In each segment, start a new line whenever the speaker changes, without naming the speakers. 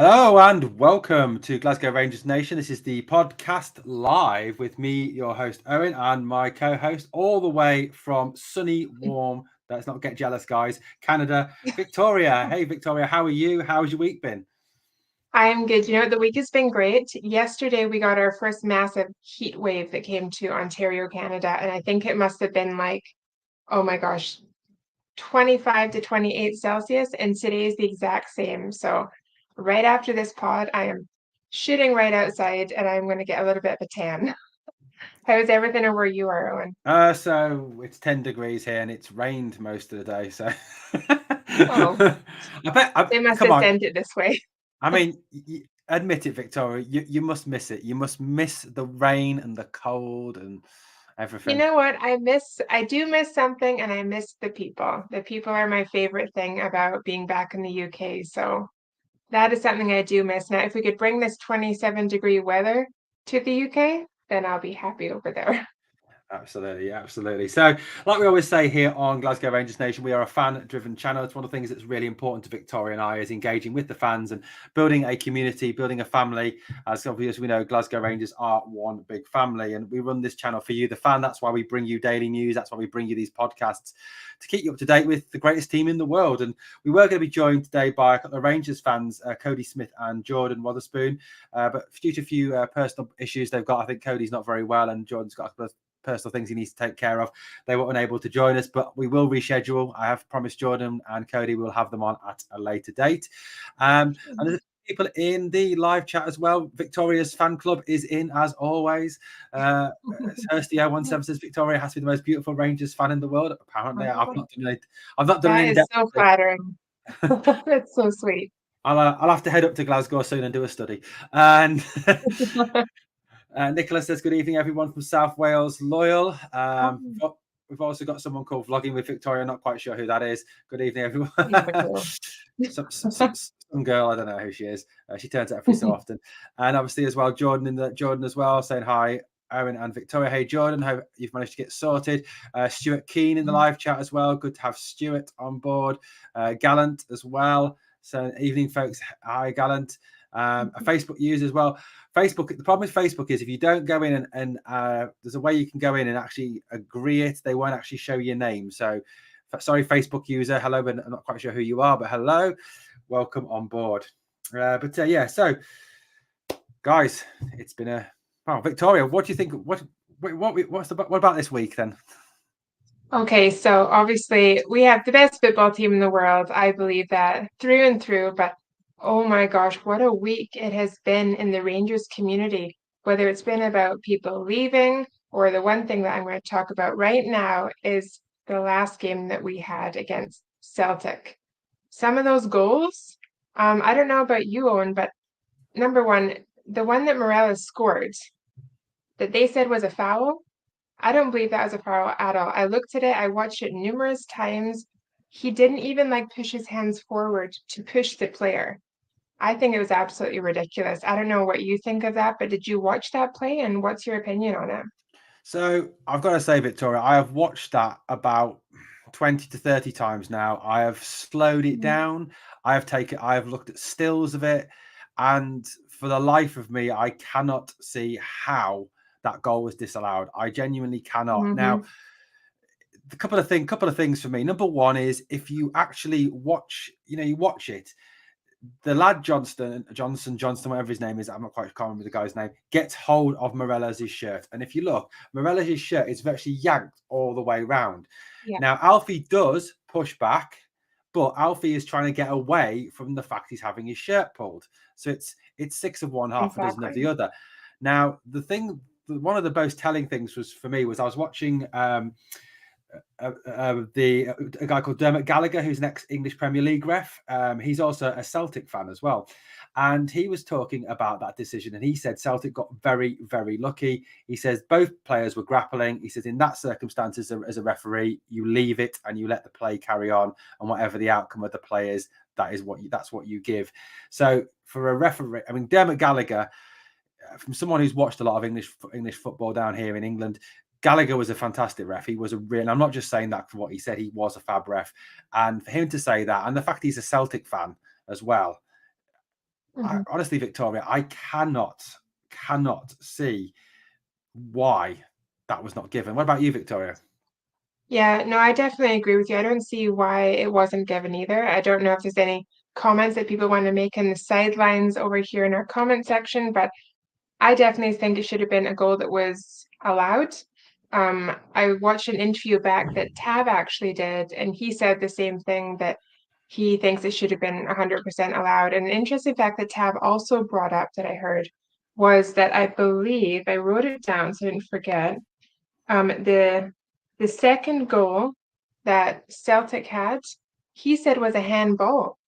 Hello and welcome to Glasgow Rangers Nation. This is the podcast live with me, your host Owen, and my co-host all the way from sunny, warm, let's not get jealous guys, Canada, Victoria. Hey Victoria, how are you? How's your week been?
I'm good. The week has been great. Yesterday, we got our first massive heat wave that came to Ontario, Canada, and I think it must have been like, oh my gosh, 25 to 28 Celsius, and today is the exact same. So, right after this pod, I am shitting right outside and I'm going to get a little bit of a tan. How's everything over where you are, Owen?
So it's 10 degrees here and it's rained most of the day. So
Oh, they must
come
have
on.
sent it this way.
I mean, admit it, Victoria. You must miss it. You must miss the rain and the cold and
You
everything.
know what? I do miss something and I miss the people. The people are my favorite thing about being back in the UK. So that is something I do miss. Now, if we could bring this 27-degree weather to the UK, then I'll be happy over there.
Absolutely, absolutely. So, like we always say here on Glasgow Rangers Nation, we are a fan-driven channel. It's one of the things that's really important to Victoria and I is engaging with the fans and building a community, building a family. As obviously we know, Glasgow Rangers are one big family, and we run this channel for you, the fan. That's why we bring you daily news. That's why we bring you these podcasts to keep you up to date with the greatest team in the world. And we were going to be joined today by a couple of Rangers fans, Cody Smith and Jordan Wotherspoon, but due to a few personal issues they've got, I think Cody's not very well, and Jordan's got a couple of personal things he needs to take care of. They were unable to join us, but we will reschedule. I have promised Jordan and Cody we'll have them on at a later date. And there's people in the live chat as well. Victoria's fan club is in as always. Hursty017 says Victoria has to be the most beautiful Rangers fan in the world. Apparently, I've not done
That
an
is
in-depth.
so flattering. That's so sweet.
I'll have to head up to Glasgow soon and do a study. And Nicholas says, good evening, everyone from South Wales, loyal. We've also got someone called Vlogging with Victoria. Not quite sure who that is. Good evening, everyone. some girl, I don't know who she is. She turns out every so often. And obviously as well, Jordan as well, saying hi, Owen and Victoria. Hey, Jordan, hope you've managed to get sorted. Stuart Keane in the live chat as well. Good to have Stuart on board. Gallant as well. So evening, folks. Hi, Gallant. A Facebook user as well. Facebook, the problem with Facebook is if you don't go in and there's a way you can go in and actually agree it, they won't actually show your name. So sorry, Facebook user, hello, but I'm not quite sure who you are, but hello, welcome on board. Yeah, so guys, it's been Victoria, what do you think? What about this week then?
Okay, so obviously we have the best football team in the world. I believe that through and through, but oh my gosh, what a week it has been in the Rangers community, whether it's been about people leaving or the one thing that I'm going to talk about right now is the last game that we had against Celtic. Some of those goals, I don't know about you, Owen, but number one, the one that Morales scored that they said was a foul. I don't believe that was a foul at all. I looked at it, I watched it numerous times. He didn't even like push his hands forward to push the player. I think it was absolutely ridiculous. I don't know what you think of that, but did you watch that play and what's your opinion on it?
So I've got to say, Victoria, I have watched that about 20 to 30 times now. I have slowed it down. I have looked at stills of it. And for the life of me, I cannot see how that goal was disallowed. I genuinely cannot. Now,
Mm-hmm.
a couple of things for me. Number one is if you actually watch, you watch it, the lad Johnson, whatever his name is, I'm not quite can't remember the guy's name, gets hold of Morelos' shirt. And if you look, Morelos' shirt is virtually yanked all the way round.
Yeah,
Now, Alfie does push back, but Alfie is trying to get away from the fact he's having his shirt pulled. So it's six of one, half a dozen of
exactly.
the other. Now, one of the most telling things for me was I was watching a guy called Dermot Gallagher, who's an ex-English Premier League ref. He's also a Celtic fan as well. And he was talking about that decision. And he said Celtic got very, very lucky. He says both players were grappling. He says in that circumstance, as a referee, you leave it and you let the play carry on. And whatever the outcome of the play is, that's what you give. So for a referee, I mean, Dermot Gallagher, from someone who's watched a lot of English football down here in England, Gallagher was a fantastic ref. He was I'm not just saying that for what he said. He was a fab ref. And for him to say that, and the fact he's a Celtic fan as well,
Mhm.
honestly, Victoria, I cannot see why that was not given. What about you, Victoria?
Yeah, no, I definitely agree with you. I don't see why it wasn't given either. I don't know if there's any comments that people want to make in the sidelines over here in our comment section, but I definitely think it should have been a goal that was allowed. I watched an interview back that Tab actually did, and he said the same thing, that he thinks it should have been 100% allowed. And an interesting fact that Tab also brought up that I heard was that I believe I wrote it down so I didn't forget. The second goal that Celtic had, he said was a handball.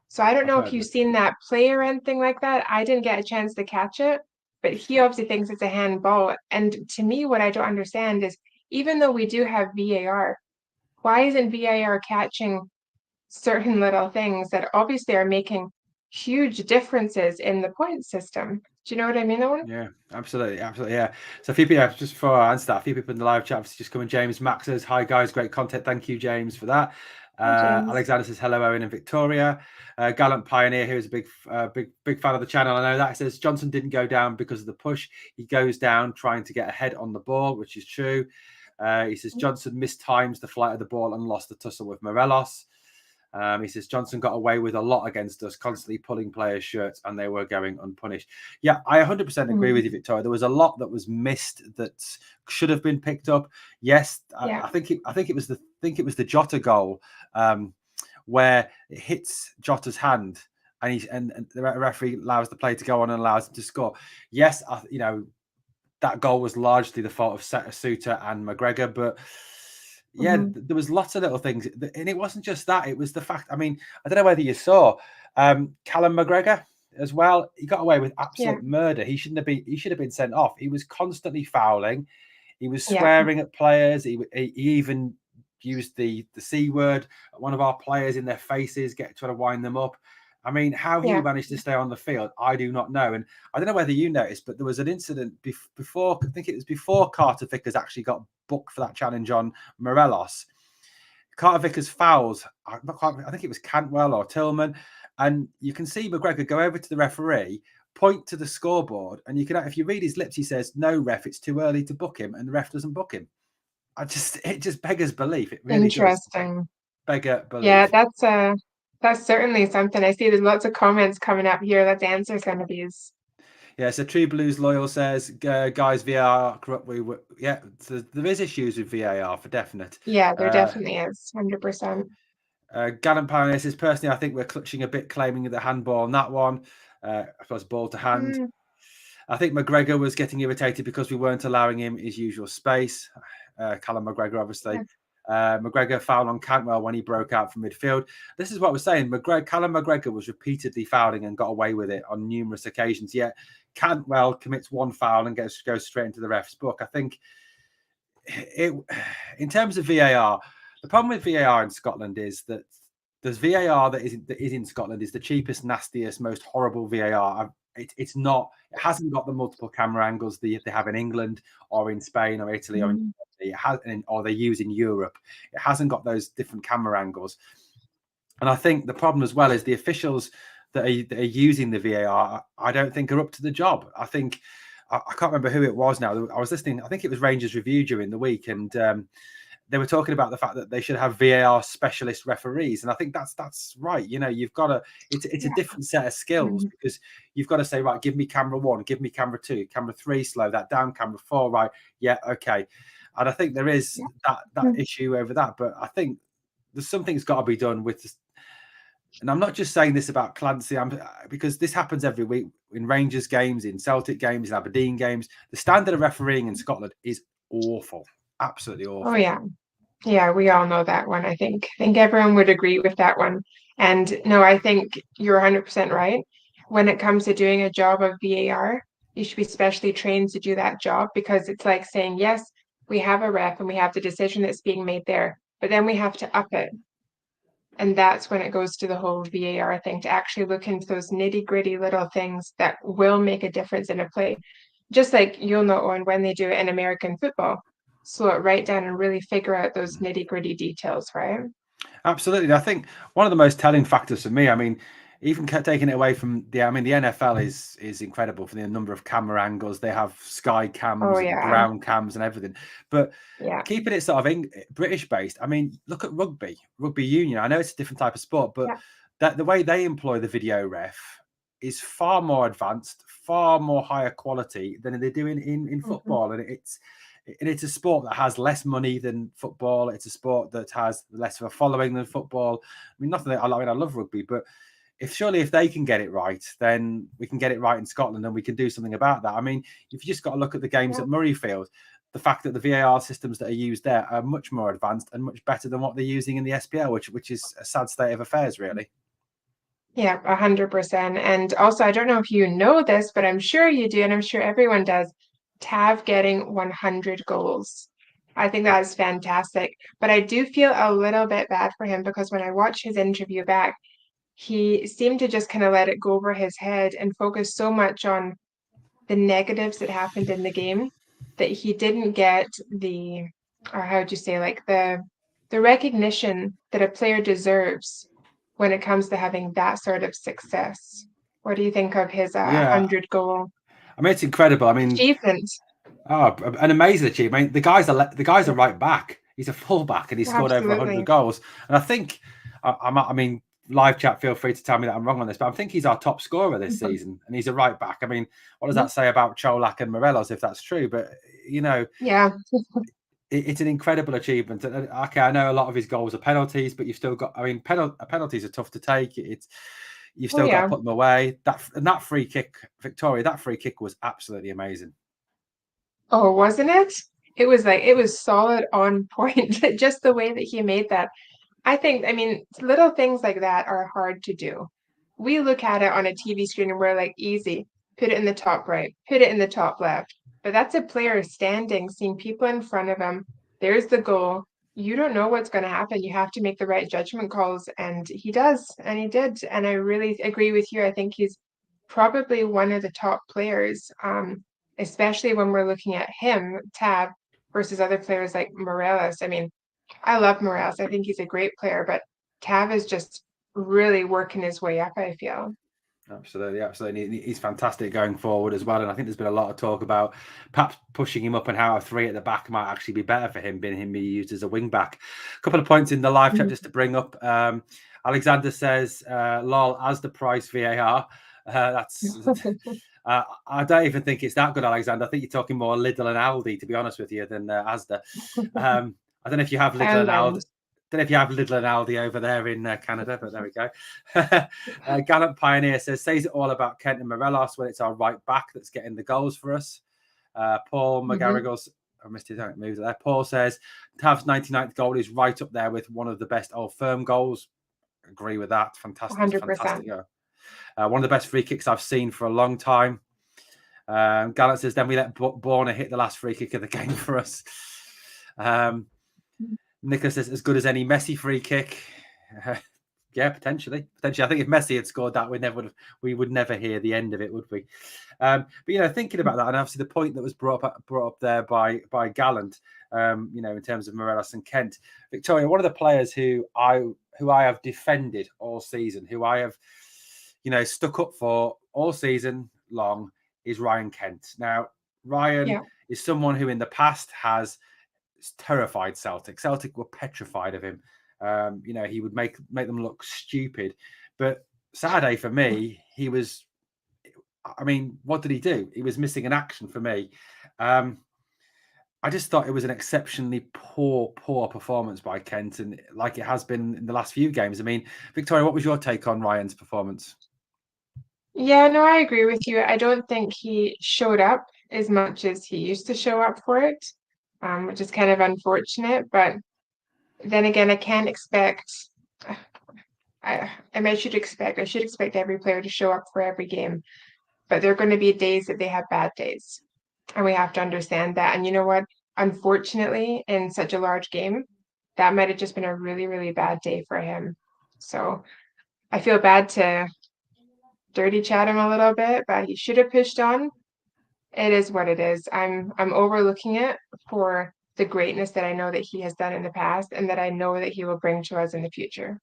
So I don't
I've
know if
heard
you've
that.
seen that play or anything like that. I didn't get a chance to catch it, but he obviously thinks it's a handball. And to me, what I don't understand is, even though we do have VAR, why isn't VAR catching certain little things that obviously are making huge differences in the point system? Do you know what I mean, Owen?
Yeah, absolutely, absolutely. Yeah. So a few people, yeah, just before I answer that, a few people in the live chat have just coming. James Max says, "Hi guys, great content. Thank you, James, for that."
Hi, James.
Alexander says, "Hello, Owen and Victoria." Gallant Pioneer, who is a big fan of the channel, I know that, says Johnson didn't go down because of the push. He goes down trying to get ahead on the ball, which is true. He says Johnson mistimes the flight of the ball and lost the tussle with Morelos. He says Johnson got away with a lot against us, constantly pulling players' shirts, and they were going unpunished. Yeah, I 100% agree with you, Victoria. There was a lot that was missed that should have been picked up. Yes,
Yeah,
I think it was the Jota goal, where it hits Jota's hand, and the referee allows the play to go on and allows him to score. Yes, that goal was largely the fault of Suter and McGregor, but yeah,
hmm,
there was lots of little things, and it wasn't just that. It was the fact. I mean, I don't know whether you saw Callum McGregor as well. He got away with
yeah,
absolute murder. He shouldn't have been. He should have been sent off. He was constantly fouling. He was
yeah,
swearing at players. He even used the C word at one of our players in their faces, trying to wind them up. I mean, how he
yeah.
managed to stay on the field, I do not know. And I don't know whether you noticed, but there was an incident before. I think it was before Carter Vickers actually got booked for that challenge on Morelos. Carter Vickers fouls. I think it was Cantwell or Tillman, and you can see McGregor go over to the referee, point to the scoreboard, and you can, if you read his lips, he says, "No, ref, it's too early to book him," and the ref doesn't book him. It just beggars belief. It really does.
Interesting.
Beggar
Yeah,
belief.
that's certainly something. I see there's lots of comments coming up here. Let's answer some of these.
Yeah, so True Blues Loyal says, guys, VAR corrupt. Yeah, so there is issues with VAR for definite.
Yeah, there
Uh,
definitely is, 100%.
Gallant Pioneer says, personally, I think we're clutching a bit, claiming the handball on that one. I suppose ball to hand.
Mm,
I think McGregor was getting irritated because we weren't allowing him his usual space. Callum McGregor, obviously.
yeah,
McGregor fouled on Cantwell when he broke out from midfield. This is what we're saying. Callum McGregor was repeatedly fouling and got away with it on numerous occasions. Yet Cantwell commits one foul and goes straight into the ref's book. I think in terms of VAR, the problem with VAR in Scotland is that there's VAR that is in Scotland is the cheapest, nastiest, most horrible VAR. It's not. It hasn't got the multiple camera angles they have in England or in Spain or Italy or in
mm,
it has, or they use in Europe. It hasn't got those different camera angles. And I think the problem as well is the officials that are using the VAR, I don't think are up to the job. I think I can't remember who it was now. I was listening. I think it was Rangers Review during the week, and they were talking about the fact that they should have VAR specialist referees, and I think that's right. You've got to. It's a
yeah,
different set of skills
mm,
because you've got to say, right, give me camera one, give me camera two, camera three, slow that down, camera four, right, yeah, okay. And I think there is
yeah,
that
mm,
issue over that, but I think there's something's got to be done with this. And I'm not just saying this about Clancy, because this happens every week in Rangers games, in Celtic games, in Aberdeen games. The standard of refereeing in Scotland is awful, absolutely
oh
awful.
yeah. Yeah, we all know that one, I think. I think everyone would agree with that one. And no, I think you're 100% right. When it comes to doing a job of VAR, you should be specially trained to do that job, because it's like saying, yes, we have a ref and we have the decision that's being made there, but then we have to up it. And that's when it goes to the whole VAR thing, to actually look into those nitty-gritty little things that will make a difference in a play. Just like you'll know, Owen, when they do it in American football, slow it right down and really figure out those nitty-gritty details, right?
Absolutely. I think one of the most telling factors for me, I mean, even taking it away from the NFL is incredible for the number of camera angles. They have sky
Oh
cams and
yeah.
ground cams and everything. But
Yeah.
keeping it sort of British based, I mean, look at rugby union. I know it's a different type of sport, but
Yeah.
that the way they employ the video ref is far more advanced, far more higher quality than they do in
Mhm.
football. And it's a sport that has less money than football. It's a sport that has less of a following than football. I mean, nothing that I love rugby, but if they can get it right, then we can get it right in Scotland and we can do something about that. I mean, if you just got to look at the games
Yeah.
at Murrayfield, the fact that the VAR systems that are used there are much more advanced and much better than what they're using in the SPL, which is a sad state of affairs, really.
Yeah, 100%. And also, I don't know if you know this, but I'm sure you do, and I'm sure everyone does. Tav getting 100 goals. I think that is fantastic. But I do feel a little bit bad for him because when I watch his interview back, he seemed to just kind of let it go over his head and focus so much on the negatives that happened in the game that he didn't get or how would you say, like the recognition that a player deserves when it comes to having that sort of success. What do you think of his
Yeah,
100-goal
I mean it's incredible. I mean,
achievement?
an amazing achievement. I mean, the guy's a right back. He's a full back, and he scored over 100
Absolutely.
goals. And I think, I mean, live chat, feel free to tell me that I'm wrong on this, but I think he's our top scorer this
Mhm.
season, and he's a right back. I mean, what does
Mhm.
that say about Cholak and Morelos if that's true? But you know,
Yeah.
it's an incredible achievement. And okay, I know a lot of his goals are penalties, but you've still got. I mean, penalties are tough to take. You've
Oh
still got to
yeah.
put them away. That free kick, Victoria, that free kick was absolutely amazing.
Oh, wasn't it? It was solid on point, just the way that he made that. I mean, little things like that are hard to do. We look at it on a TV screen and we're like, easy, put it in the top right, put it in the top left. But that's a player standing, seeing people in front of him. There's the goal. You don't know what's going to happen. You have to make the right judgment calls. And he does, and he did. And I really agree with you. I think he's probably one of the top players, especially when we're looking at him, Tab, versus other players like Morelos. I mean, I love Morales. I think he's a great player, but Tav is just really working his way up, I feel.
Absolutely, absolutely. He's fantastic going forward as well. And I think there's been a lot of talk about perhaps pushing him up and how a three at the back might actually be better for him, being him used as a wing back. A couple of points in the live chat just to bring up. Alexander says, lol, as the price VAR. That's I don't even think it's that good, Alexander. I think you're talking more Lidl and Aldi, to be honest with you, than Asda. I don't know if you have Lidl and Aldi.
Poundland.
Don't know if you have Lidl and Aldi over there in Canada, but there we go. Gallant Pioneer says it all about Kent and Morelos when it's our right back that's getting the goals for us. Paul
Mm-hmm.
McGarrigle's, I missed his moves there. Paul says Tav's 99th goal is right up there with one of the best Old Firm goals. Agree with that. Fantastic. It was
100%.
fantastic. One of the best free kicks I've seen for a long time. Gallant says, then we let Borna hit the last free kick of the game for us. Nicholas says, as good as any Messi free kick. Yeah, potentially. I think if Messi had scored that, we would never hear the end of it, would we? But thinking about that, and obviously the point that was brought up there by Gallant, in terms of Morelos and Kent, Victoria, one of the players who I have defended all season, who I have, stuck up for all season long, is Ryan Kent. Now, Ryan
Yeah.
is someone who in the past has terrified Celtic. Celtic were petrified of him. He would make them look stupid. But Saturday for me, he was. I mean, what did he do? He was missing an action for me. I just thought it was an exceptionally poor performance by Kent, and like it has been in the last few games. I mean, Victoria, what was your take on Ryan's performance?
Yeah, no, I agree with you. I don't think he showed up as much as he used to show up for it, which is kind of unfortunate. But then again, I can't expect. I should expect every player to show up for every game. But there are going to be days that they have bad days. And we have to understand that. And you know what? Unfortunately, in such a large game, that might have just been a really, really bad day for him. So I feel bad to dirty chat him a little bit, but he should have pushed on. It is what it is. I'm overlooking it for the greatness that I know that he has done in the past and that I know that he will bring to us in the future.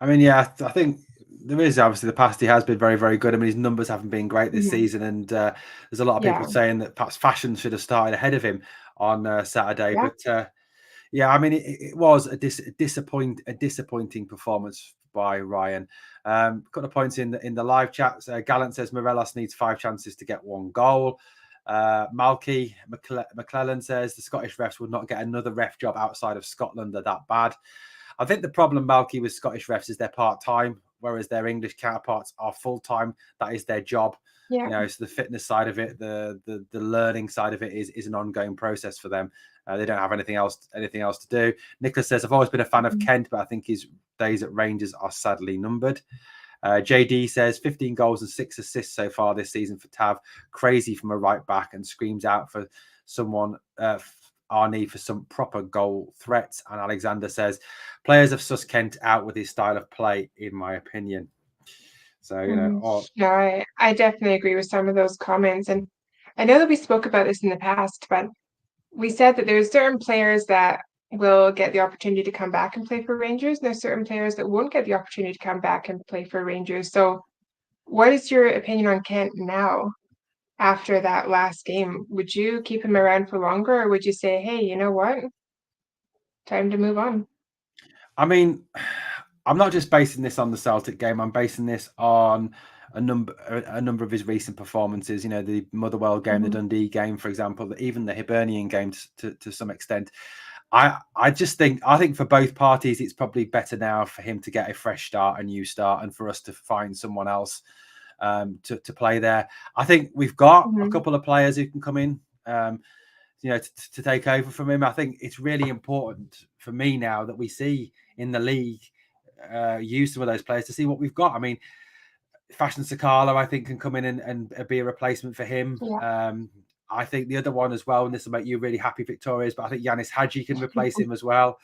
I mean, yeah, I think there is obviously the past. He has been very, very good. I mean, his numbers haven't been great this season, and there's a lot of people
Yeah.
saying that perhaps Fashion should have started ahead of him on Saturday.
Yeah.
But yeah, I mean, it was a disappointing performance by Ryan. Got the points in the live chat. Gallant says Morelos needs 5 chances to get 1 goal. Malky McClellan says the Scottish refs would not get another ref job outside of Scotland. They're that bad. I think the problem, Malky, with Scottish refs is they're part-time, whereas their English counterparts are full-time. That is their job.
Yeah.
You know, so the fitness side of it, the learning side of it is an ongoing process for them. They don't have anything else to do. Nicholas says, I've always been a fan of Kent, but I think his days at Rangers are sadly numbered. JD says 15 goals and 6 assists so far this season for Tav. Crazy from a right back, and screams out for someone, our need for some proper goal threats. And Alexander says players have sussed Kent out with his style of play, in my opinion. So, you know,
no, I definitely agree with some of those comments. And I know that we spoke about this in the past, but we said that there's certain players that will get the opportunity to come back and play for Rangers, and there's certain players that won't get the opportunity to come back and play for Rangers. So what is your opinion on Kent now after that last game? Would you keep him around for longer, or would you say, hey, you know what? Time to move on?
I mean, I'm not just basing this on the Celtic game. I'm basing this on a number of his recent performances. You know, the Motherwell game, the Dundee game, for example, even the Hibernian game to some extent. I think for both parties, it's probably better now for him to get a fresh start, a new start, and for us to find someone else to play there. I think we've got a couple of players who can come in, you know, to take over from him. I think it's really important for me now that we see in the league use some of those players to see what we've got. I mean, Fashion Sakala, I think, can come in and be a replacement for him.
Yeah.
I think the other one as well, and this will make you really happy, Victoria, but I think Yanis Hadji can replace him as well.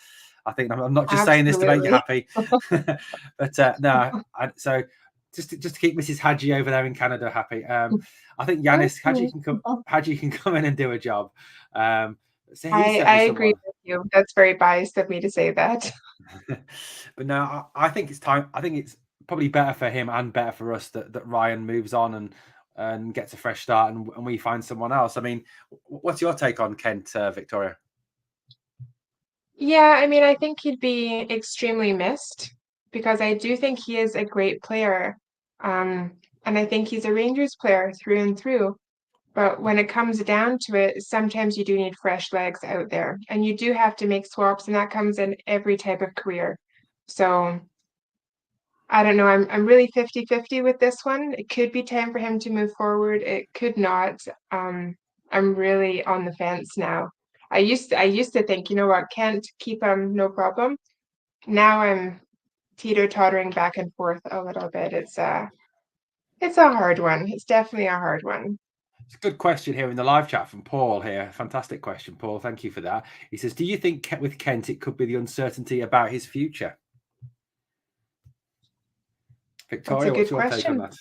I think I'm not just saying this to make you happy, but no. So just to keep Mrs. Hadji over there in Canada happy, I think Yanis Hadji can come in and do a job. So
I agree with you. That's very biased of me to say that.
But no, I think it's time. I think it's probably better for him and better for us that Ryan moves on and gets a fresh start and we find someone else. I mean, what's your take on Kent, Victoria?
Yeah, I mean, I think he'd be extremely missed because I do think he is a great player. And I think he's a Rangers player through and through. But when it comes down to it, sometimes you do need fresh legs out there, and you do have to make swaps, and that comes in every type of career. So I don't know. I'm really 50-50 with this one. It could be time for him to move forward. It could not. I'm really on the fence now. I used to think, you know what, can't keep him, no problem. Now I'm teeter-tottering back and forth a little bit. It's a hard one. It's definitely a hard one.
It's a good question here in the live chat from Paul here. Fantastic question, Paul. Thank you for that. He says, do you think with Kent it could be the uncertainty about his future? Victoria, what's your take on that?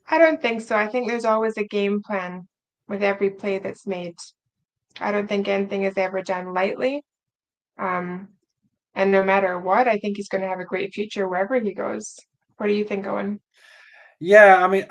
I don't think so. I think there's always a game plan with every play that's made. I don't think anything is ever done lightly. And no matter what, I think he's going to have a great future wherever he goes. What do you think, Owen?
Yeah, I mean,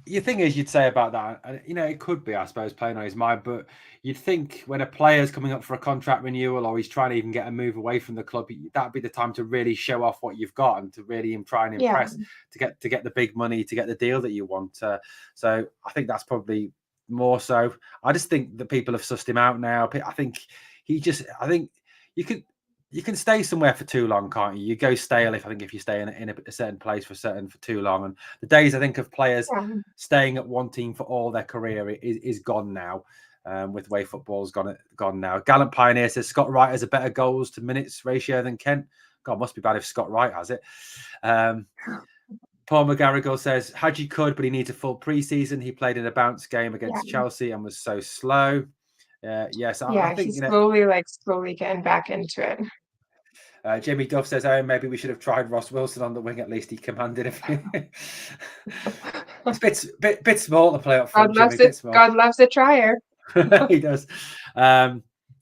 the thing is, you'd say about that, you know, it could be, I suppose, playing on his mind, but you'd think when a player's coming up for a contract renewal or he's trying to even get a move away from the club, that'd be the time to really show off what you've got and to really try and impress, to get the big money, to get the deal that you want. So I think that's probably more so. I just think that people have sussed him out now. I think you can stay somewhere for too long, can't you? You go stale if you stay in a certain place for too long. And the days I think of players staying at one team for all their career is gone now. With the way football's gone now. Gallant Pioneer says Scott Wright has a better goals to minutes ratio than Kent. God, must be bad if Scott Wright has it. Paul McGarrigle says Hadji could, but he needs a full preseason. He played in a bounce game against Chelsea and was so slow. Yes, I think
he's slowly getting back into it.
Jimmy Duff says, "Oh, maybe we should have tried Ross Wilson on the wing. At least he commanded it." It's a bit small to play up front.
God loves a trier.
He does.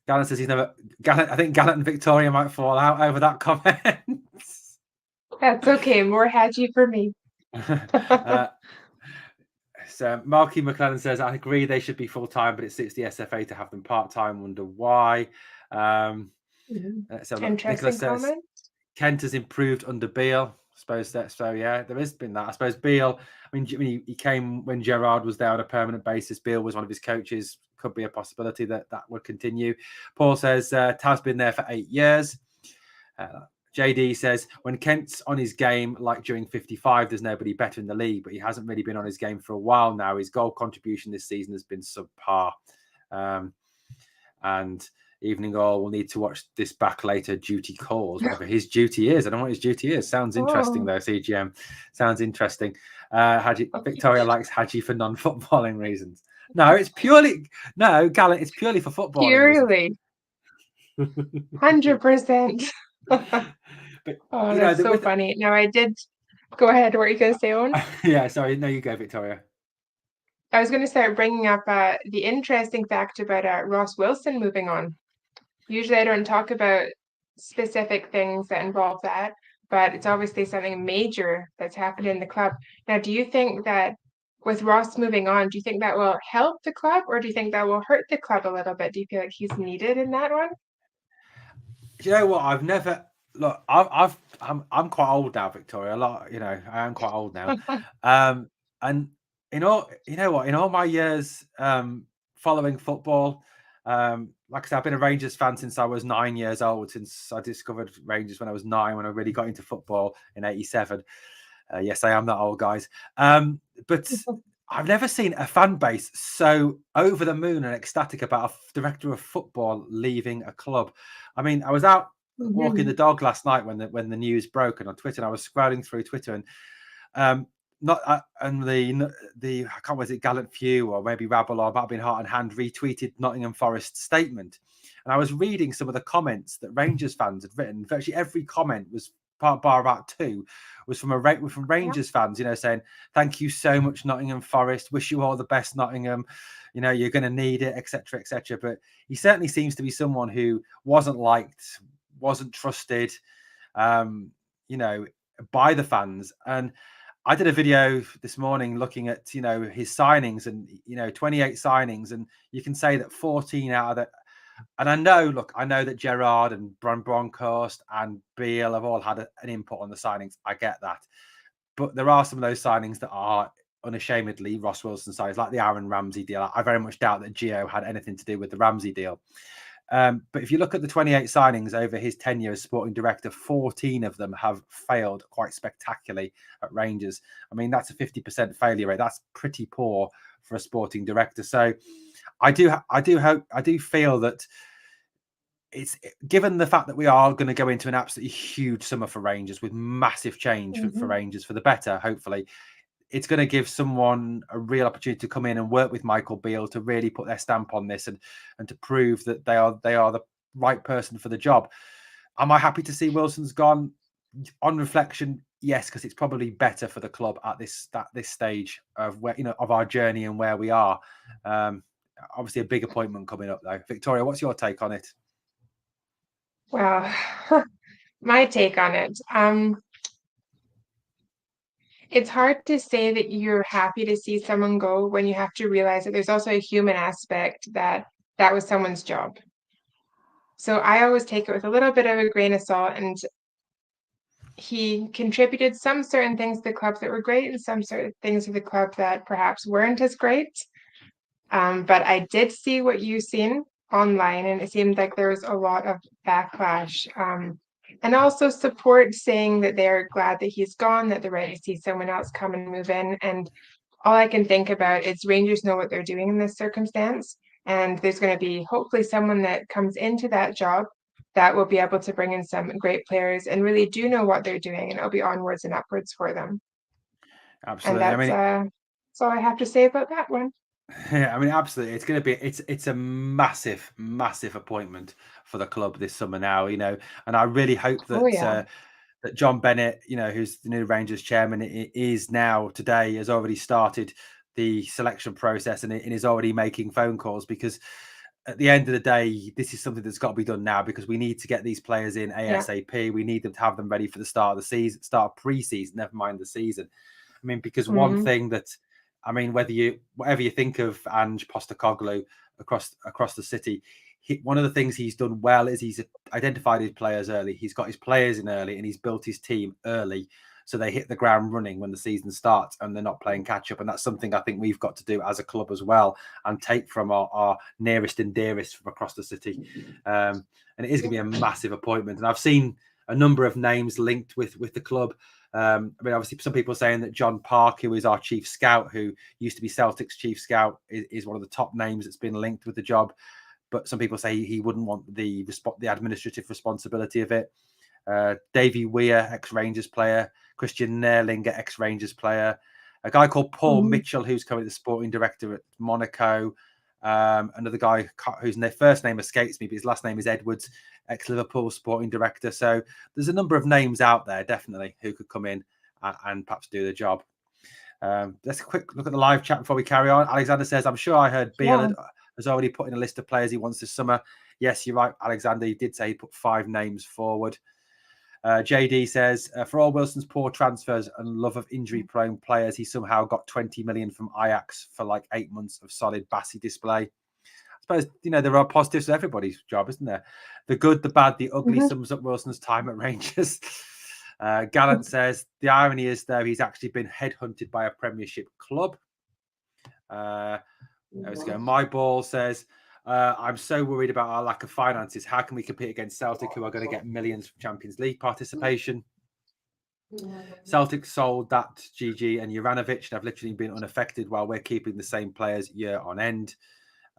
Gallant says he's never. Gallant, I think Gallant and Victoria might fall out over that comment.
That's okay. More Hadji for me.
So Marky McClellan says, I agree they should be full-time, but it suits the SFA to have them part-time. Wonder why. So look, Nicholas says
comment.
Kent has improved under Beale. I suppose that, so yeah, there has been that. I suppose Beale, I mean, he came when Gerrard was there on a permanent basis. Beale was one of his coaches. Could be a possibility that would continue. Paul says Tav's been there for 8 years. JD says, when Kent's on his game, like during 55, there's nobody better in the league, but he hasn't really been on his game for a while now. His goal contribution this season has been subpar. And Evening All will need to watch this back later. Duty calls, whatever his duty is. I don't know what his duty is. Sounds interesting, though, CGM. Sounds interesting. Victoria likes Hadji for non-footballing reasons. No, it's purely... No, Gallant, it's purely for footballing
Purely. 100%. Oh, that's so funny. Now, I did... Go ahead. What are you going to say, Owen?
Yeah, sorry. No, you go, Victoria.
I was going to start bringing up the interesting fact about Ross Wilson moving on. Usually I don't talk about specific things that involve that, but it's obviously something major that's happened in the club. Now, do you think that with Ross moving on, do you think that will help the club, or do you think that will hurt the club a little bit? Do you feel like he's needed in that one?
You know what? I've never... Look, I'm quite old now, Victoria. I am quite old now. And in all my years following football, like I said, I've been a Rangers fan since I was 9 years old, since I discovered Rangers when I was 9, when I really got into football in 87. Yes, I am that old, guys. But I've never seen a fan base so over the moon and ecstatic about a director of football leaving a club. I mean, I was out walking the dog last night when the news broke, and on Twitter, and I was scrolling through Twitter, and the I can't remember, was it Gallant Few or maybe Rabble, or might have been Heart and Hand, retweeted Nottingham Forest's statement, and I was reading some of the comments that Rangers fans had written. Virtually every comment was, bar about 2, was from Rangers fans, saying thank you so much, Nottingham Forest, wish you all the best, Nottingham, you're going to need it, etc., etc. But he certainly seems to be someone who wasn't liked, wasn't trusted, by the fans. And I did a video this morning looking at, his signings, and, 28 signings, and you can say that 14 out of that. And I know that Gerrard and Bronkhorst and Beale have all had an input on the signings. I get that. But there are some of those signings that are unashamedly Ross Wilson signings, like the Aaron Ramsey deal. I very much doubt that Gio had anything to do with the Ramsey deal. But if you look at the 28 signings over his tenure as sporting director, 14 of them have failed quite spectacularly at Rangers. I mean, that's a 50% failure rate. That's pretty poor for a sporting director. So I do feel that it's, given the fact that we are going to go into an absolutely huge summer for Rangers, with massive change for Rangers for the better, hopefully, it's going to give someone a real opportunity to come in and work with Michael Beale to really put their stamp on this, and to prove that they are the right person for the job. Am I happy to see Wilson's gone? On reflection, yes, because it's probably better for the club at this stage of where, of our journey and where we are. Obviously, a big appointment coming up, though. Victoria, what's your take on it?
Well, my take on it. It's hard to say that you're happy to see someone go when you have to realize that there's also a human aspect that was someone's job. So I always take it with a little bit of a grain of salt, and he contributed some certain things to the club that were great, and some certain things to the club that perhaps weren't as great. But I did see what you've seen online, and it seemed like there was a lot of backlash. And also support saying that they're glad that he's gone, that they're ready to see someone else come and move in. And all I can think about is Rangers know what they're doing in this circumstance. And there's going to be hopefully someone that comes into that job that will be able to bring in some great players and really do know what they're doing, and it'll be onwards and upwards for them.
Absolutely.
And that's all I have to say about that one.
Yeah, I mean, absolutely. It's going to be, it's a massive, massive appointment for the club this summer now, and I really hope that that John Bennett, who's the new Rangers chairman, is now today, has already started the selection process and is already making phone calls, because at the end of the day, this is something that's got to be done now because we need to get these players in ASAP. Yeah. We need them to have them ready for the start of the season, start of pre-season, never mind the season. I mean, because one thing that, I mean, whatever you think of Ange Postecoglou across the city, one of the things he's done well is he's identified his players early. He's got his players in early and he's built his team early. So they hit the ground running when the season starts and they're not playing catch up. And that's something I think we've got to do as a club as well and take from our nearest and dearest from across the city. And it is going to be a massive appointment. And I've seen a number of names linked with the club. I mean, obviously, some people are saying that John Park, who is our chief scout, who used to be Celtic's chief scout, is one of the top names that's been linked with the job. But some people say he wouldn't want the administrative responsibility of it. Davy Weir, ex-Rangers player. Christian Nerlinger, ex-Rangers player. A guy called Paul Mitchell, who's currently the sporting director at Monaco. Another guy whose first name escapes me, but his last name is Edwards, ex-Liverpool sporting director. So there's a number of names out there, definitely, who could come in and perhaps do the job. Let's a quick look at the live chat before we carry on. Alexander says, I'm sure I heard Beal has already put in a list of players he wants this summer. Yes, you're right, Alexander. He did say he put 5 names forward. JD says, for all Wilson's poor transfers and love of injury-prone players, he somehow got 20 million from Ajax for like 8 months of solid Bassi display. I suppose, there are positives to everybody's job, isn't there? The good, the bad, the ugly sums up Wilson's time at Rangers. Gallant says, the irony is, though, he's actually been headhunted by a Premiership club. Let's go. My Ball says, I'm so worried about our lack of finances. How can we compete against Celtic, who are going to get millions from Champions League participation? Celtic sold that GG and Juranovic and have literally been unaffected while we're keeping the same players year on end.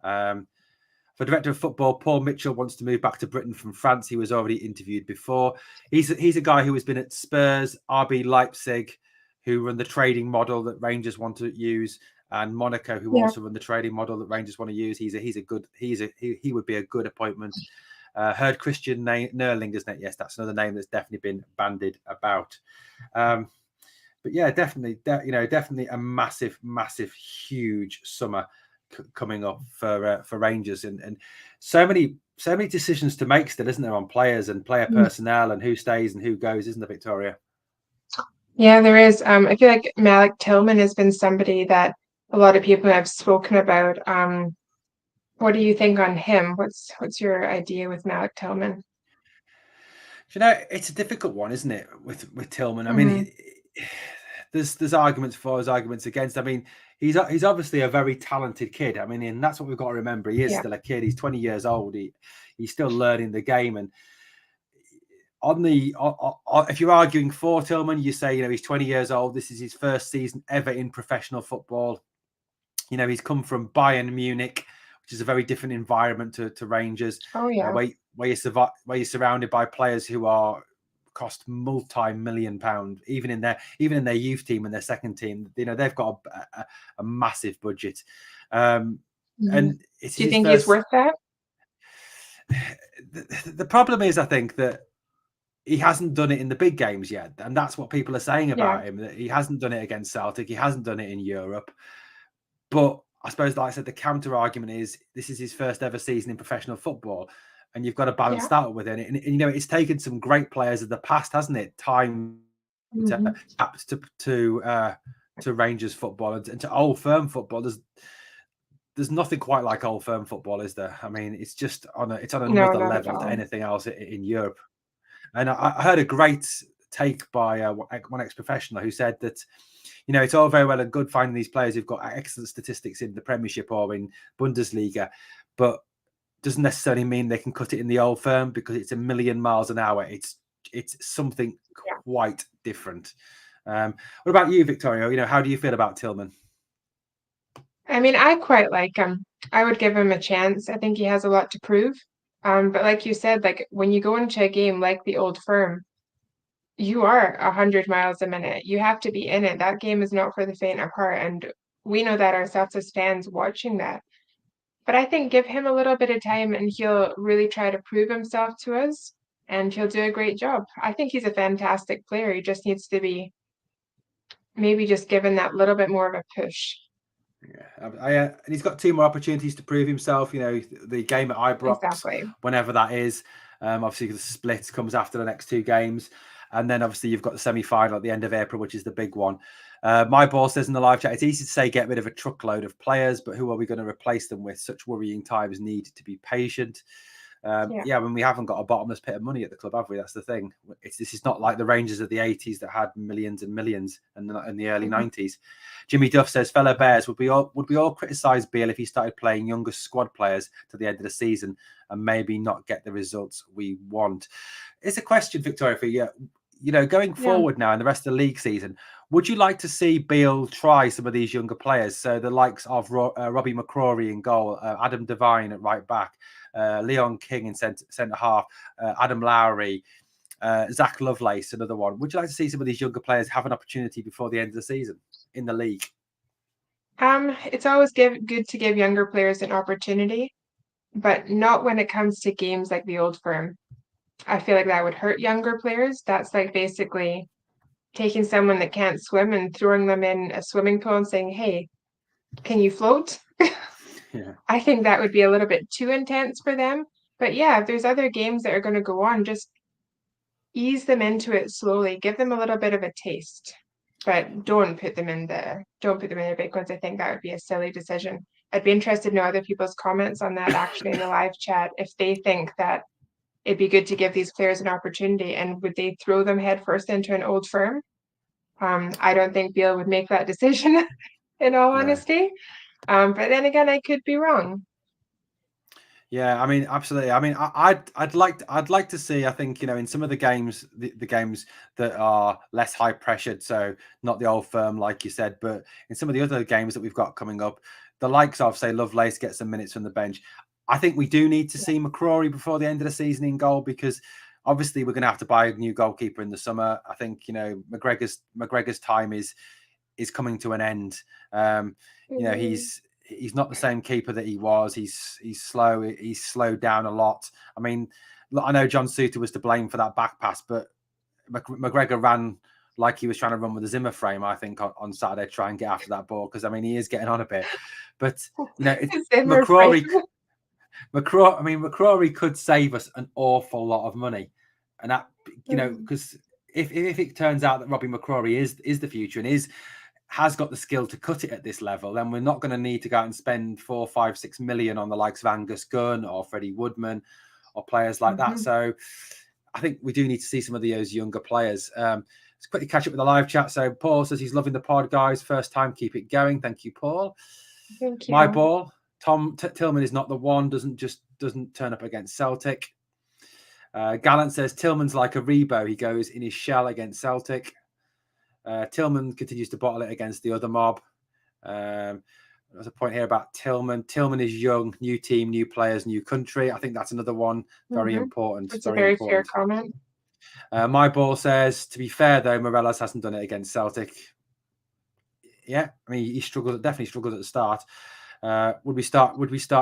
For director of football, Paul Mitchell wants to move back to Britain from France. He was already interviewed before. He's a guy who has been at Spurs, RB Leipzig, who run the trading model that Rangers want to use, and Monaco, who also run the trading model that Rangers want to use. He would be a good appointment. Heard Christian Nerlinger's name. Yes, that's another name that's definitely been bandied about. But yeah, definitely a massive, huge summer coming up for Rangers, and so many decisions to make still, isn't there, on players and player personnel and who stays and who goes, isn't there, Victoria?
Yeah, there is. I feel like Malik Tillman has been somebody that a lot of people have spoken about. What do you think on him? What's your idea with Malik Tillman?
It's a difficult one, isn't it, with Tillman? I mean, there's arguments for, there's arguments against. I mean, he's obviously a very talented kid. I mean, and that's what we've got to remember. He is still a kid. He's 20 years old. He's still learning the game. And if you're arguing for Tillman, you say, he's 20 years old. This is his first season ever in professional football. He's come from Bayern Munich, which is a very different environment to Rangers.
Oh yeah,
where you're surrounded by players who cost multi-million pound, even in their youth team and their second team. They've got a massive budget. And
do you think he's worth that?
The problem is, I think that he hasn't done it in the big games yet, and that's what people are saying about him. That he hasn't done it against Celtic, he hasn't done it in Europe. But I suppose, like I said, the counter argument is this is his first ever season in professional football, and you've got to balance that up with it. And it's taken some great players of the past, hasn't it? Time to Rangers football and to Old Firm football. There's nothing quite like Old Firm football, is there? I mean, it's just on another level to anything else in Europe. And I heard a great take by one ex-professional who said that, it's all very well and good finding these players who've got excellent statistics in the Premiership or in Bundesliga, but doesn't necessarily mean they can cut it in the Old Firm because it's a million miles an hour. It's something quite different. What about you, Victoria? How do you feel about Tillman?
I mean, I quite like him. I would give him a chance. I think he has a lot to prove. But like you said, like when you go into a game like the Old Firm, you are 100 miles a minute. You have to be in it. That game is not for the faint of heart. And we know that ourselves as fans watching that. But I think give him a little bit of time and he'll really try to prove himself to us and he'll do a great job. I think he's a fantastic player. He just needs to be maybe just given that little bit more of a push.
Yeah, and he's got 2 more opportunities to prove himself. You know, the game at Ibrox,
Exactly.
whenever that is. Obviously, the split comes after the next 2 games, and then obviously you've got the semi-final at the end of April, which is the big one. My ball says in the live chat, it's easy to say get rid of a truckload of players, but who are we going to replace them with? Such worrying times need to be patient. When we haven't got a bottomless pit of money at the club, have we? That's the thing. This is not like the Rangers of the 80s that had millions and millions, and in the early 90s. Jimmy Duff says, fellow Bears, would we all criticise Beale if he started playing younger squad players to the end of the season and maybe not get the results we want? It's a question, Victoria, for you. You know, going forward now in the rest of the league season, would you like to see Beale try some of these younger players? So the likes of Robbie McCrory in goal, Adam Devine at right back, Leon King in centre half, Adam Lowry, Zach Lovelace, another one. Would you like to see some of these younger players have an opportunity before the end of the season in the league?
It's always good to give younger players an opportunity, but not when it comes to games like the Old Firm. I feel like that would hurt younger players. That's like basically taking someone that can't swim and throwing them in a swimming pool and saying, hey, can you float?
Yeah.
I think that would be a little bit too intense for them. But yeah, if there's other games that are going to go on, just ease them into it slowly. Give them a little bit of a taste, but don't put them in their big ones. I think that would be a silly decision. I'd be interested to know other people's comments on that actually in the live chat, if they think that it'd be good to give these players an opportunity, and would they throw them headfirst into an Old Firm? I don't think Beale would make that decision, in all honesty. But then again, I could be wrong.
Yeah, I mean, absolutely. I mean, I'd like to see. I think, you know, in some of the games, the games that are less high pressured, so not the Old Firm, like you said, but in some of the other games that we've got coming up, the likes of, say, Lovelace get some minutes from the bench. I think we do need to see McCrory before the end of the season in goal, because obviously we're going to have to buy a new goalkeeper in the summer. I think, you know, McGregor's time is coming to an end. You know, he's not the same keeper that he was. He's slow. He's slowed down a lot. I mean, I know John Suter was to blame for that back pass, but McGregor ran like he was trying to run with a Zimmer frame, I think, on Saturday, to try and get after that ball, because I mean, he is getting on a bit. But you know, McCrory could save us an awful lot of money, and that, you know, because if it turns out that Robbie McCrory is the future and has got the skill to cut it at this level, then we're not going to need to go out and spend 4, 5, 6 million on the likes of Angus Gunn or Freddie Woodman or players like that. So I think we do need to see some of those younger players. Let's quickly catch up with the live chat. So Paul says he's loving the pod, guys. First time, keep it going. Thank you, Paul.
Thank you.
My ball, Tillman is not the one. Doesn't turn up against Celtic. Gallant says Tillman's like a Rebo. He goes in his shell against Celtic. Tillman continues to bottle it against the other mob. There's a point here about Tillman. Tillman is young, new team, new players, new country. I think that's another one very important.
It's a very fair comment.
My ball says, to be fair though, Morelos hasn't done it against Celtic. Yeah, I mean, he definitely struggled at the start. Would we start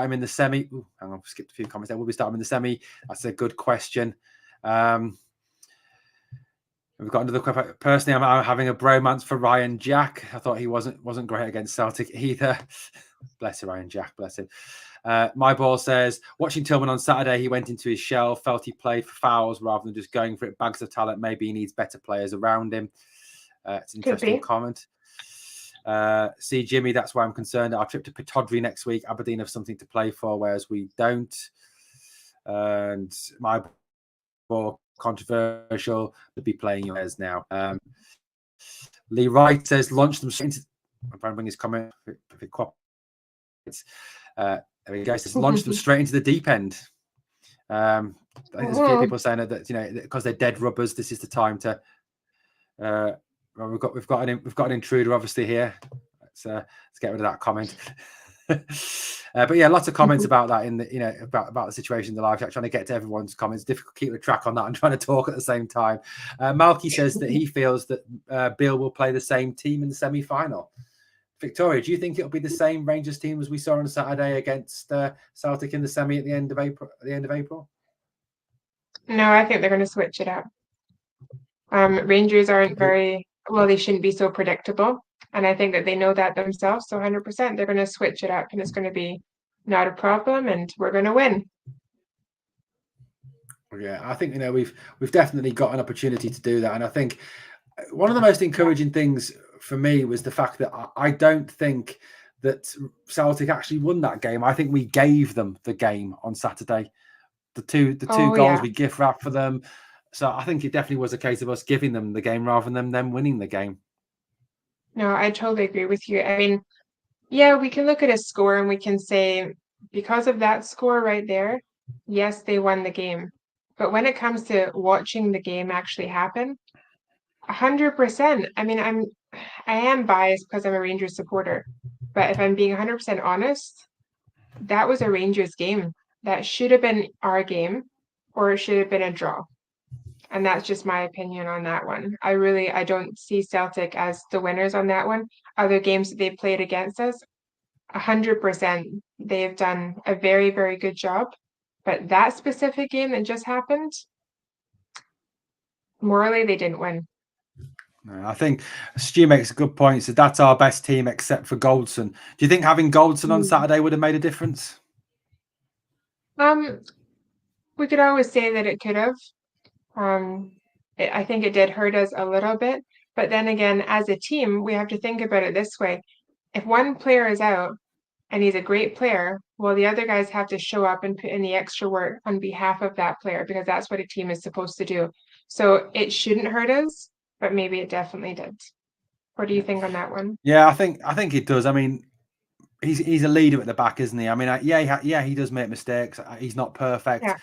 him in the semi? Ooh, hang on, I've skipped a few comments there. Would we start him in the semi? That's a good question. We've got another question. Personally, I'm having a bromance for Ryan Jack. I thought he wasn't great against Celtic either. Bless him, Ryan Jack. Bless him. My ball says, watching Tillman on Saturday, he went into his shell, felt he played for fouls rather than just going for it. Bags of talent. Maybe he needs better players around him. It's an interesting comment. See, Jimmy, that's why I'm concerned. Our trip to Pitodry next week. Aberdeen have something to play for, whereas we don't. And my ball, controversial, to be playing yours now. Lee Wright says, launch them straight into. I'm trying to bring his comment. If it cooperates. There we go. Says, launch them straight into the deep end. There's a few people saying that, you know, because they're dead rubbers, this is the time to. Well, we've got an intruder obviously here. Let's get rid of that comment. But yeah, lots of comments about that in the, you know, about the situation in the live chat, trying to get to everyone's comments. Difficult to keep a track on that and trying to talk at the same time. Malky says that he feels that Beale will play the same team in the semi-final. Victoria, do you think it'll be the same Rangers team as we saw on Saturday against Celtic in the semi at the end of April?
No, I think they're going to switch it up. Rangers aren't very well. They shouldn't be so predictable. And I think that they know that themselves. So 100%, they're going to switch it up and it's going to be not a problem and we're going to win.
Yeah, I think we've definitely got an opportunity to do that, and I think one of the most encouraging things for me was the fact that I don't think that Celtic actually won that game. I think we gave them the game on Saturday. The two
Oh,
goals
yeah.
we gift wrapped for them. So I think it definitely was a case of us giving them the game rather than them winning the game.
No, I totally agree with you. I mean, yeah, we can look at a score and we can say, because of that score right there, yes, they won the game. But when it comes to watching the game actually happen, 100%. I mean, I am biased because I'm a Rangers supporter, but if I'm being 100% honest, that was a Rangers game. That should have been our game, or it should have been a draw. And that's just my opinion on that one. I don't see Celtic as the winners on that one. Other games that they've played against us, 100%, they've done a very, very good job. But that specific game that just happened, morally, they didn't win.
I think Stu makes a good point. So that's our best team except for Goldson. Do you think having Goldson on
Mm.
Saturday would have made a difference?
Um, we could always say that it could have. Um, I think it did hurt us a little bit. But then again, as a team, we have to think about it this way. If one player is out and he's a great player, well, the other guys have to show up and put in the extra work on behalf of that player because that's what a team is supposed to do. So it shouldn't hurt us, but maybe it definitely did. What do you think on that one?
Yeah, I think it does. I mean, he's a leader at the back, isn't he? I mean, yeah, he does make mistakes. He's not perfect,
Yeah.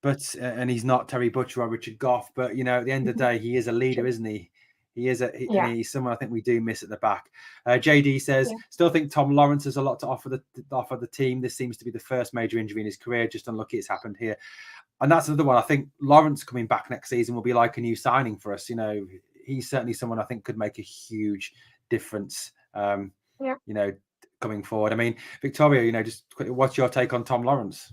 but and he's not Terry Butcher or Richard Goff. But at the end of the day, he is a leader, isn't he? He is and
Yeah.
he's someone I think we do miss at the back. JD says,
Yeah.
still think Tom Lawrence has a lot to offer the team. This seems to be the first major injury in his career. Just unlucky it's happened here, and that's another one. I think Lawrence coming back next season will be like a new signing for us. He's certainly someone I think could make a huge difference.
Yeah.
Coming forward. I mean, Victoria, just quickly, what's your take on Tom Lawrence?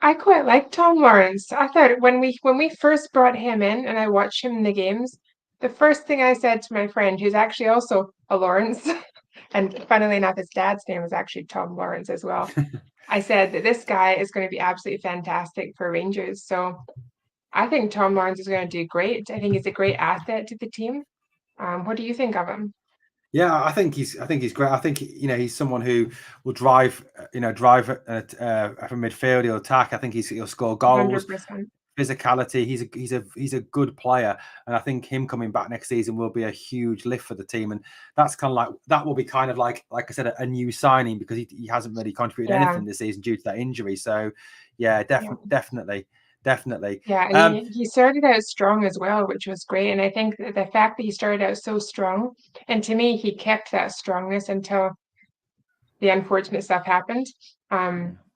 I quite like Tom Lawrence. I thought when we first brought him in and I watched him in the games, the first thing I said to my friend, who's actually also a Lawrence, and funnily enough, his dad's name is actually Tom Lawrence as well. I said that this guy is going to be absolutely fantastic for Rangers. So I think Tom Lawrence is going to do great. I think he's a great asset to the team. What do you think of him?
Yeah, I think he's great. I think he's someone who will drive from midfield. He'll attack. I think he'll score goals.
100%.
Physicality. He's a good player, and I think him coming back next season will be a huge lift for the team. And that's kind of like that will be kind of like I said, a new signing because he hasn't really contributed
Yeah.
anything this season due to that injury. So yeah,
Yeah.
definitely.
Yeah, and he started out strong as well, which was great. And I think that the fact that he started out so strong, and to me, he kept that strongness until the unfortunate stuff happened.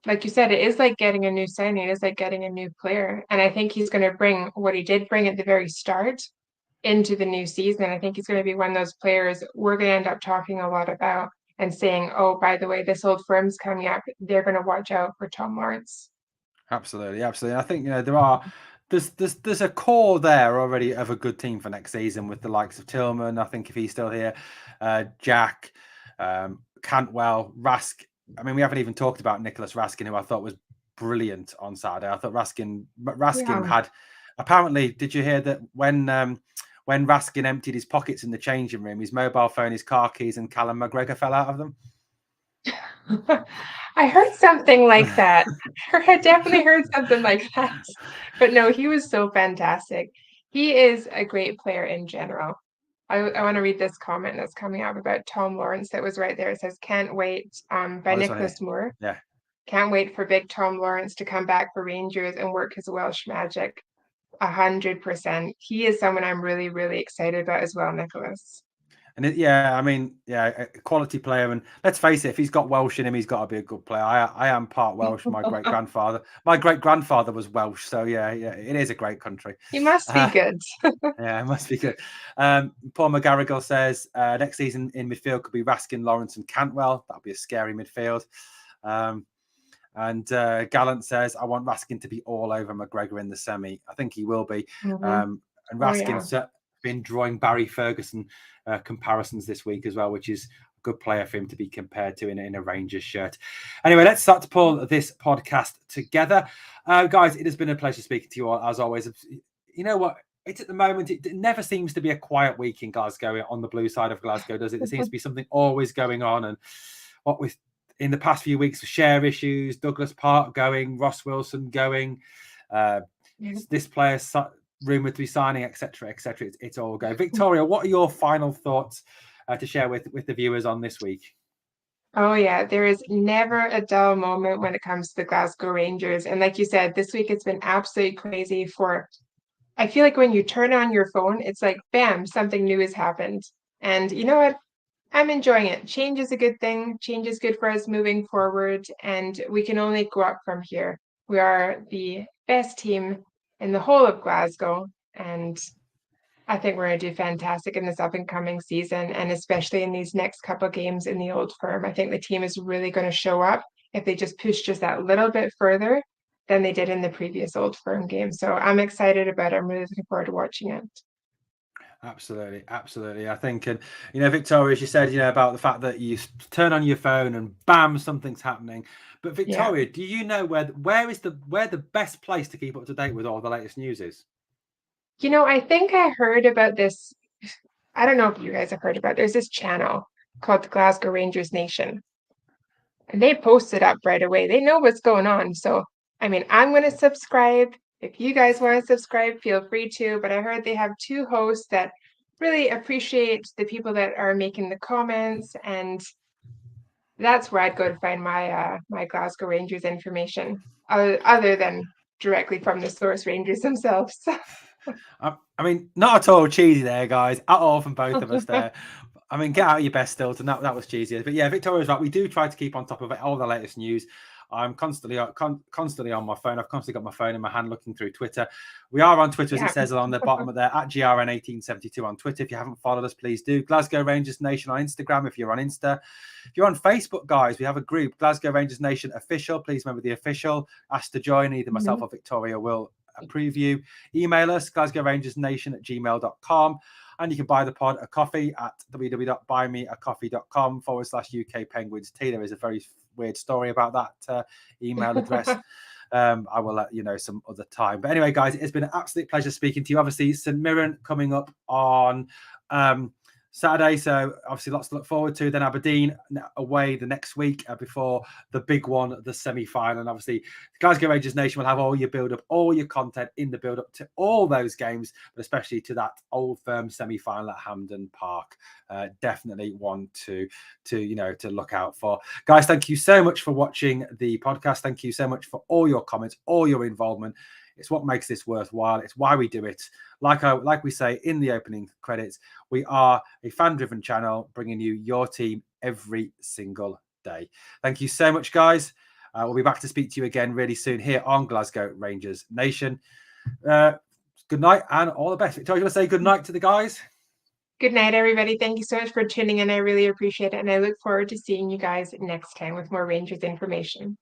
Like you said, it is like getting a new signing, it is like getting a new player. And I think he's going to bring what he did bring at the very start into the new season. And I think he's going to be one of those players we're going to end up talking a lot about and saying, oh, by the way, this old firm's coming up. They're going to watch out for Tom Lawrence.
Absolutely. I think there's a core there already of a good team for next season with the likes of Tillman. I think if he's still here, Jack, Cantwell, Rask. I mean, we haven't even talked about Nicholas Raskin, who I thought was brilliant on Saturday. I thought Raskin
Yeah.
had apparently. Did you hear that when Raskin emptied his pockets in the changing room, his mobile phone, his car keys, and Callum McGregor fell out of them?
I heard something like that. I definitely heard something like that. But no, he was so fantastic. He is a great player in general. I want to read this comment that's coming up about Tom Lawrence that was right there. It says, Can't wait, by
Oh, this one here.
Nicholas Moore.
Yeah.
Can't wait for big Tom Lawrence to come back for Rangers and work his Welsh magic. 100%. He is someone I'm really, really excited about as well, Nicholas.
And a quality player. And let's face it, if he's got Welsh in him, he's got to be a good player. I am part Welsh. My great grandfather was Welsh. So yeah, it is a great country.
He must be good.
Yeah, it must be good. Paul McGarrigle says next season in midfield could be Raskin, Lawrence, and Cantwell. That'll be a scary midfield. And Gallant says, I want Raskin to be all over McGregor in the semi. I think he will be.
Mm-hmm.
And Raskin, been drawing Barry Ferguson comparisons this week as well, which is a good player for him to be compared to in a Rangers shirt. Anyway, let's start to pull this podcast together. Guys, it has been a pleasure speaking to you all, as always. You know what? It's at the moment, it never seems to be a quiet week in Glasgow on the blue side of Glasgow, does it? There seems to be something always going on. And what with in the past few weeks, share issues, Douglas Park going, Ross Wilson going, this player rumoured to be signing, etc., etc. It's all go. Victoria, what are your final thoughts to share with the viewers on this week?
Oh yeah, there is never a dull moment when it comes to the Glasgow Rangers. And like you said, this week it's been absolutely crazy I feel like when you turn on your phone, it's like, bam, something new has happened. And you know what? I'm enjoying it. Change is a good thing. Change is good for us moving forward, and we can only go up from here. We are the best team in the whole of Glasgow, and I think we're going to do fantastic in this up and coming season, and especially in these next couple of games in the Old Firm. I think the team is really going to show up if they just push just that little bit further than they did in the previous Old Firm game. So I'm excited about it. I'm really looking forward to watching it.
Absolutely, absolutely. I think, and Victoria, as you said, about the fact that you turn on your phone and bam, something's happening. But Victoria, do you know where the best place to keep up to date with all the latest news is?
I think I heard about this. I don't know if you guys have heard about it. There's this channel called the Glasgow Rangers Nation. And they post it up right away. They know what's going on. So, I mean, I'm going to subscribe. If you guys want to subscribe, feel free to. But I heard they have two hosts that really appreciate the people that are making the comments. And that's where I'd go to find my my Glasgow Rangers information, other than directly from the source Rangers themselves.
I mean, not at all cheesy there, guys, at all from both of us there. I mean, get out your best stills, and that was cheesy. But yeah, Victoria's right. We do try to keep on top of all the latest news. I'm constantly on my phone. I've constantly got my phone in my hand looking through Twitter. We are on Twitter, as it says on the bottom of there, at GRN1872 on Twitter. If you haven't followed us, please do. Glasgow Rangers Nation on Instagram if you're on Insta. If you're on Facebook, guys, we have a group, Glasgow Rangers Nation Official. Please remember the official. Ask to join. Either myself or Victoria will approve you. Email us, glasgowrangersnation@gmail.com. And you can buy the pod a coffee at www.buymeacoffee.com/UK Penguins Tea. There is a very weird story about that email address. I will let you know some other time. But anyway, guys, it's been an absolute pleasure speaking to you. Obviously, St Mirren coming up on Saturday, so obviously lots to look forward to. Then Aberdeen away the next week before the big one, the semi-final. And obviously, Glasgow Rangers Nation will have all your build-up, all your content in the build-up to all those games, but especially to that Old Firm semi-final at Hampden Park. Definitely one to look out for. Guys, thank you so much for watching the podcast. Thank you so much for all your comments, all your involvement. It's what makes this worthwhile. It's why we do it. Like we say in the opening credits, we are a fan-driven channel bringing you your team every single day. Thank you so much, guys. We'll be back to speak to you again really soon here on Glasgow Rangers Nation. Good night and all the best. Victoria, you want to say good night to the guys?
Good night, everybody. Thank you so much for tuning in. I really appreciate it. And I look forward to seeing you guys next time with more Rangers information.